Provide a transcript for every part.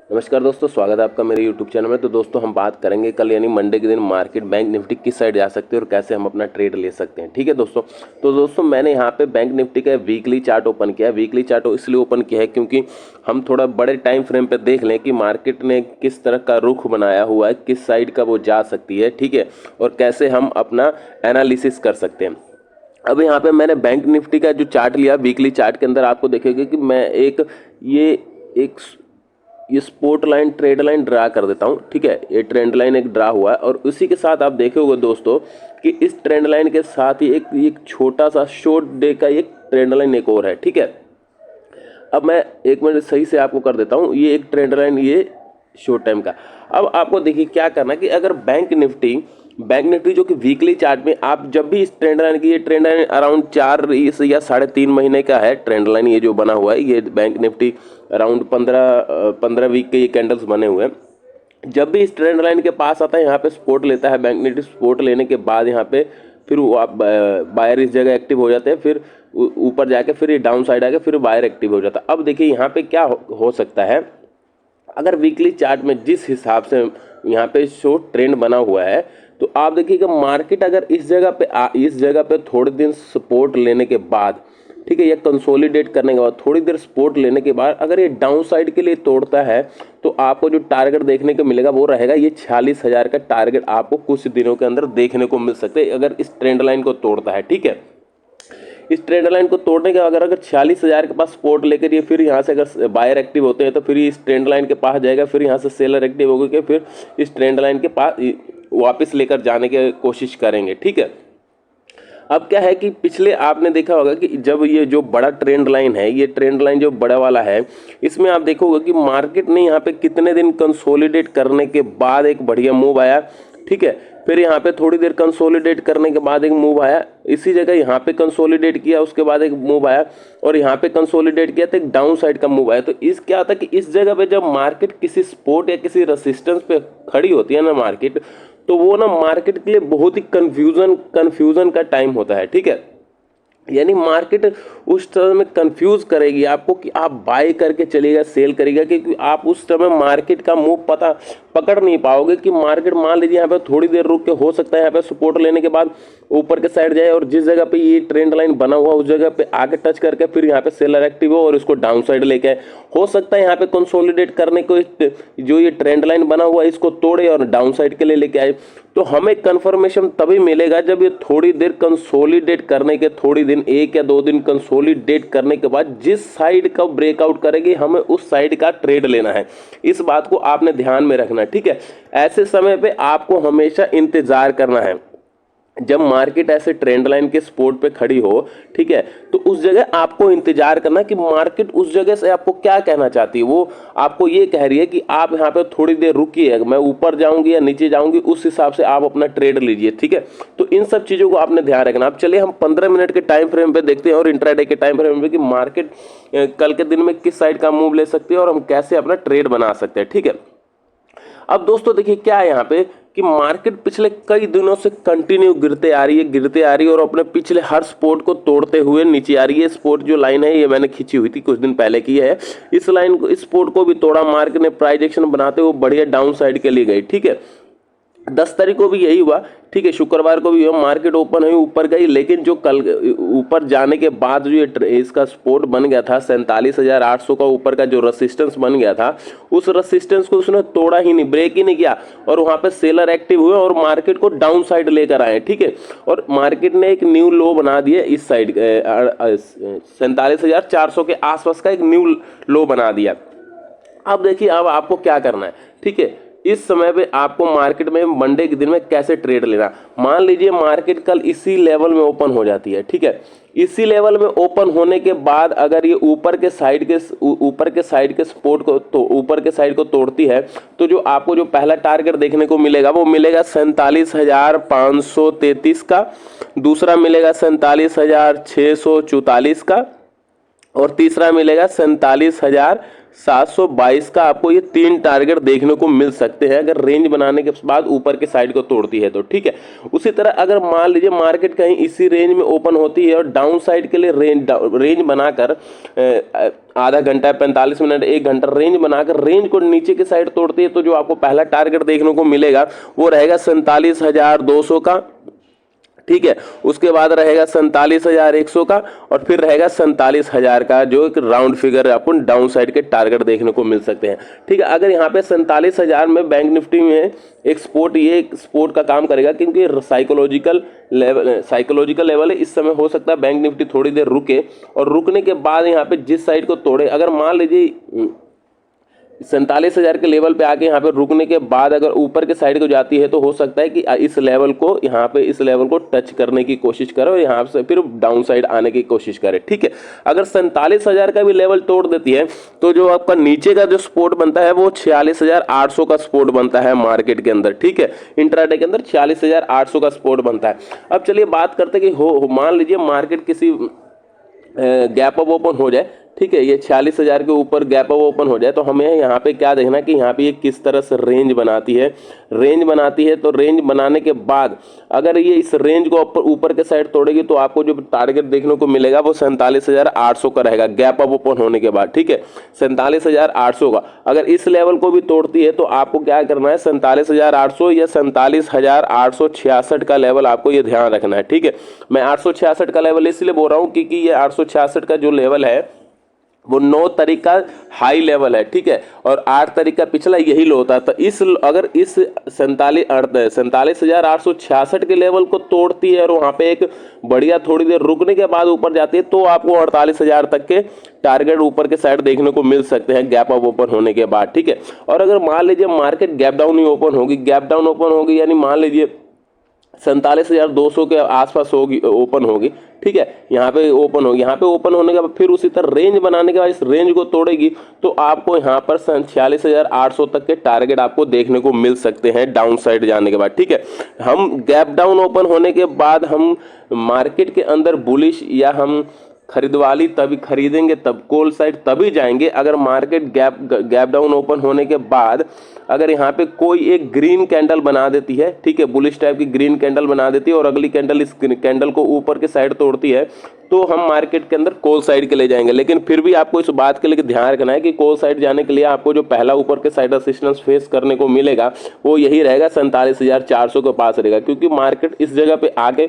नमस्कार दोस्तों, स्वागत है आपका मेरे YouTube चैनल में। तो दोस्तों हम बात करेंगे कल यानी मंडे के दिन मार्केट बैंक निफ्टी किस साइड जा सकते हैं और कैसे हम अपना ट्रेड ले सकते हैं। ठीक है दोस्तों। तो दोस्तों मैंने यहाँ पे बैंक निफ्टी का वीकली चार्ट ओपन किया है। वीकली चार्ट इसलिए ओपन किया है क्योंकि हम थोड़ा बड़े टाइम फ्रेम पे देख लें कि मार्केट ने किस तरह का रुख बनाया हुआ है, किस साइड का वो जा सकती है। ठीक है, और कैसे हम अपना एनालिसिस कर सकते हैं। अब यहाँ पे मैंने बैंक निफ्टी का जो चार्ट लिया, वीकली चार्ट के अंदर आपको देखेगा कि मैं ये sport line trade line draw कर देता हूँ। ठीक है, ये ट्रेंड लाइन एक ड्रा हुआ है और उसी के साथ आप देखे होंगे दोस्तों कि इस ट्रेंड लाइन के साथ ही एक छोटा सा शॉर्ट डे का एक ट्रेंड लाइन एक और है। ठीक है, अब मैं एक मिनट सही से आपको कर देता हूँ। ये एक ट्रेंड लाइन, ये शॉर्ट टाइम का। अब आपको देखिए क्या करना है कि अगर बैंक निफ्टी जो कि वीकली चार्ट में आप जब भी इस ट्रेंड लाइन की, ये ट्रेंड लाइन अराउंड 4 या 3.5 महीने का है ट्रेंड लाइन, ये जो बना हुआ है ये बैंक निफ्टी अराउंड 15 वीक के ये कैंडल्स बने हुए हैं। जब भी इस ट्रेंड लाइन के पास आता है यहाँ पे सपोर्ट लेता है बैंक निफ्टी। सपोर्ट लेने के बाद यहाँ पे फिर वो आप बायर इस जगह एक्टिव हो जाते हैं, फिर ऊपर जाके फिर ये डाउन साइड आके फिर बायर एक्टिव हो जाता है। अब देखिए यहाँ पे क्या हो सकता है, अगर वीकली चार्ट में जिस हिसाब से यहाँ पे शॉर्ट ट्रेंड बना हुआ है तो आप देखिएगा मार्केट अगर इस जगह पे थोड़े दिन सपोर्ट लेने के बाद, ठीक है, या कंसोलिडेट करने के बाद थोड़ी देर सपोर्ट लेने के बाद अगर ये डाउन साइड के लिए तोड़ता है तो आपको जो टारगेट देखने को मिलेगा वो रहेगा ये 46,000 का टारगेट आपको कुछ दिनों के अंदर देखने को मिल सकता है अगर इस ट्रेंड लाइन को तोड़ता है। ठीक है, इस ट्रेंड लाइन को तोड़ने के अगर 46,000 के पास सपोर्ट लेकर ये फिर यहाँ से अगर बायर एक्टिव होते हैं तो फिर इस ट्रेंड लाइन के पास जाएगा, फिर यहाँ से सेलर एक्टिव होगा कि फिर इस ट्रेंड लाइन के पास वापस लेकर जाने की कोशिश करेंगे। ठीक है, अब क्या है कि पिछले आपने देखा होगा कि जब ये जो बड़ा ट्रेंड लाइन है, ये ट्रेंड लाइन जो बड़ा वाला है, इसमें आप देखोगे कि मार्केट ने यहाँ पे कितने दिन कंसोलिडेट करने के बाद एक बढ़िया मूव आया। ठीक है, फिर यहाँ पे थोड़ी देर कंसोलिडेट करने के बाद एक मूव आया, इसी जगह यहाँ पे कंसोलिडेट किया, उसके बाद एक मूव आया और यहाँ पे कंसोलिडेट किया तो एक डाउन साइड का मूव आया। तो इस क्या होता है कि इस जगह पे जब मार्केट किसी सपोर्ट या किसी रेसिस्टेंस पे खड़ी होती है ना मार्केट, तो वो ना मार्केट के लिए बहुत ही कंफ्यूजन का टाइम होता है। ठीक है, यानी मार्केट उस समय में कंफ्यूज करेगी आपको कि आप बाय करके चलेगा सेल करेगा, क्योंकि आप उस समय मार्केट का मूव पकड़ नहीं पाओगे कि मार्केट मान लीजिए यहाँ पे थोड़ी देर रुक के हो सकता है यहाँ पे सपोर्ट लेने के बाद ऊपर के साइड जाए और जिस जगह पे ये ट्रेंड लाइन बना हुआ उस जगह पे आगे टच करके फिर यहाँ पे सेलर एक्टिव हो और इसको डाउन साइड लेके आए। हो सकता है यहाँ पे कंसोलिडेट करने को जो ये ट्रेंड लाइन बना हुआ है इसको तोड़े और डाउन साइड के लिए लेके आए। तो हमें कंफर्मेशन तभी मिलेगा जब ये थोड़ी देर कंसोलिडेट करने के, थोड़ी दिन 1 या 2 दिन कंसोलिडेट करने के बाद जिस साइड का ब्रेकआउट करेगी हमें उस साइड का ट्रेड लेना है। इस बात को आपने ध्यान में रखना है। ठीक है, ऐसे समय पे आपको हमेशा इंतजार करना है। जब मार्केट ऐसे ट्रेंड लाइन के सपोर्ट पे खड़ी हो, ठीक है, तो उस जगह आपको इंतजार करना कि मार्केट उस जगह से आपको क्या कहना चाहती है। वो आपको ये कह रही है कि आप यहाँ पे थोड़ी देर रुकिए, मैं ऊपर जाऊंगी या नीचे जाऊंगी, उस हिसाब से आप अपना ट्रेड लीजिए। ठीक है, तो इन सब चीजों को आपने ध्यान रखना। अब चलिए हम 15 मिनट के टाइम फ्रेम पे देखते हैं और इंट्राडे के टाइम फ्रेम पे कि मार्केट कल के दिन में किस साइड का मूव ले सकती है और हम कैसे अपना ट्रेड बना सकते हैं। ठीक है, अब दोस्तों देखिए क्या है यहाँ पे कि मार्केट पिछले कई दिनों से कंटिन्यू गिरते आ रही है और अपने पिछले हर सपोर्ट को तोड़ते हुए नीचे आ रही है। सपोर्ट जो लाइन है ये मैंने खींची हुई थी, कुछ दिन पहले की है। इस लाइन को, इस सपोर्ट को भी तोड़ा मार्केट ने, प्राइस एक्शन बनाते हुए बढ़िया डाउन साइड के लिए गई। ठीक है, 10 तारीख को भी यही हुआ। ठीक है, शुक्रवार को भी मार्केट ओपन हुई, ऊपर गई, लेकिन जो कल ऊपर जाने के बाद जो ये इसका सपोर्ट बन गया था 47,800 का, ऊपर का जो रेसिस्टेंस बन गया था, उस रेसिस्टेंस को उसने तोड़ा ही नहीं, ब्रेक ही नहीं किया और वहां पे सेलर एक्टिव हुए और मार्केट को डाउन साइड लेकर आए। ठीक है, और मार्केट ने एक न्यू लो बना दिया इस साइड 47,400 के आसपास का एक न्यू लो बना दिया। अब देखिए अब आपको क्या करना है। ठीक है, इस समय पे आपको मार्केट में मंडे के दिन में कैसे ट्रेड लेना। मान लीजिए मार्केट कल इसी लेवल में ओपन हो जाती है। ठीक है, इसी लेवल में ओपन होने के बाद अगर ये ऊपर के साइड के सपोर्ट को, तो ऊपर के साइड को तोड़ती है तो जो आपको जो पहला टारगेट देखने को मिलेगा वो मिलेगा 47,533 का, दूसरा मिलेगा 47,644 का और तीसरा मिलेगा 47,000 722 का आपको ये 3 टारगेट देखने को मिल सकते हैं अगर रेंज बनाने के बाद ऊपर के साइड को तोड़ती है तो, ठीक है। उसी तरह अगर मान लीजिए मार्केट कहीं इसी रेंज में ओपन होती है और डाउन साइड के लिए रेंज बनाकर आधा घंटा, 45 मिनट, 1 घंटा रेंज बनाकर रेंज को नीचे की साइड तोड़ती है, तो जो आपको पहला टारगेट देखने को मिलेगा वो रहेगा 47,200 का, ठीक है। उसके बाद रहेगा 47,100 का और फिर रहेगा 47,000 का, जो एक राउंड फिगर आपको डाउन साइड के टारगेट देखने को मिल सकते हैं, ठीक है। अगर यहाँ पे 47,000 में बैंक निफ्टी में एक सपोर्ट का काम करेगा, क्योंकि साइकोलॉजिकल लेवल है। इस समय हो सकता है बैंक निफ्टी थोड़ी देर रुके और रुकने के बाद यहाँ पे जिस साइड को तोड़े, अगर मान लीजिए 47,000 के लेवल पे आके यहाँ पे रुकने के बाद अगर ऊपर के साइड को जाती है तो हो सकता है कि इस लेवल को टच करने की कोशिश करे और यहाँ से फिर डाउन साइड आने की कोशिश करे, ठीक है। अगर 47,000 का भी लेवल तोड़ देती है तो जो आपका नीचे का जो सपोर्ट बनता है वो 46,800 का सपोर्ट बनता है मार्केट के अंदर, ठीक है। इंट्राडे के अंदर 46,800 का सपोर्ट बनता है। अब चलिए बात करते हैं कि मान लीजिए मार्केट किसी गैप अप ओपन हो जाए, ठीक है, ये 46,000 के ऊपर गैप अप ओपन हो जाए, तो हमें यहाँ पे क्या देखना कि यहाँ पे ये किस तरह से रेंज बनाती है। तो रेंज बनाने के बाद अगर ये इस रेंज को ऊपर के साइड तोड़ेगी तो आपको जो टारगेट देखने को मिलेगा वो 47,800 का रहेगा गैप अप ओपन होने के बाद, ठीक है, 47,800 का। अगर इस लेवल को भी तोड़ती है तो आपको क्या करना है, 47,800 या 47,866 का लेवल आपको ये ध्यान रखना है, ठीक है। मैं 866 का लेवल इसलिए बोल रहा हूँ क्योंकि ये 866 का जो लेवल है वो 9 तारीख का हाई लेवल है, ठीक है, और 8 तारीख का पिछला यही लो होता है। तो अगर इस 47,866 के लेवल को तोड़ती है और वहां पे एक बढ़िया थोड़ी देर रुकने के बाद ऊपर जाती है तो आपको 48,000 तक के टारगेट ऊपर के साइड देखने को मिल सकते हैं गैप अप ओपन होने के बाद, ठीक है। और अगर मान लीजिए मार्केट गैप डाउन ओपन होगी, यानी मान लीजिए 47,200 के आसपास ओपन होगी, ठीक है, यहाँ पे ओपन होगी। यहाँ पे ओपन होने के बाद फिर उसी तरह रेंज बनाने के बाद इस रेंज को तोड़ेगी तो आपको यहाँ पर 46,800 तक के टारगेट आपको देखने को मिल सकते हैं डाउन साइड जाने के बाद, ठीक है। हम गैप डाउन ओपन होने के बाद हम मार्केट के अंदर बुलिश या हम खरीदवाली तभी खरीदेंगे, तब कॉल साइड तभी जाएंगे अगर मार्केट गैप डाउन ओपन होने के बाद अगर यहाँ पे कोई एक ग्रीन कैंडल बना देती है, ठीक है, बुलिश टाइप की ग्रीन कैंडल बना देती है और अगली कैंडल इस कैंडल को ऊपर के साइड तोड़ती है तो हम मार्केट के अंदर कॉल साइड के लिए जाएंगे। लेकिन फिर भी आपको इस बात के लिए ध्यान रखना है कि कॉल साइड जाने के लिए आपको जो पहला ऊपर के साइड रेजिस्टेंस फेस करने को मिलेगा वो यही रहेगा 47,400 के पास रहेगा, क्योंकि मार्केट इस जगह पे आके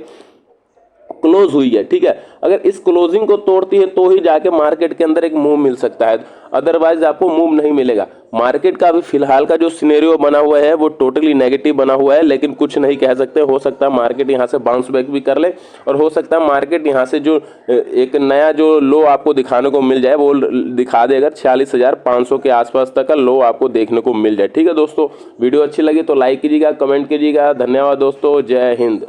क्लोज हुई है, ठीक है। अगर इस क्लोजिंग को तोड़ती है तो ही जाके मार्केट के अंदर एक मूव मिल सकता है, अदरवाइज आपको मूव नहीं मिलेगा। मार्केट का अभी फिलहाल का जो सिनेरियो बना हुआ है वो टोटली नेगेटिव बना हुआ है, लेकिन कुछ नहीं कह सकते, हो सकता है मार्केट यहाँ से बाउंस बैक भी कर ले और हो सकता है मार्केट यहाँ से जो एक नया जो लो आपको दिखाने को मिल जाए वो दिखा दे। अगर 46,500 के आसपास तक का लो आपको देखने को मिल जाए, ठीक है दोस्तों। वीडियो अच्छी लगी तो लाइक कीजिएगा, कमेंट कीजिएगा। धन्यवाद दोस्तों, जय हिंद।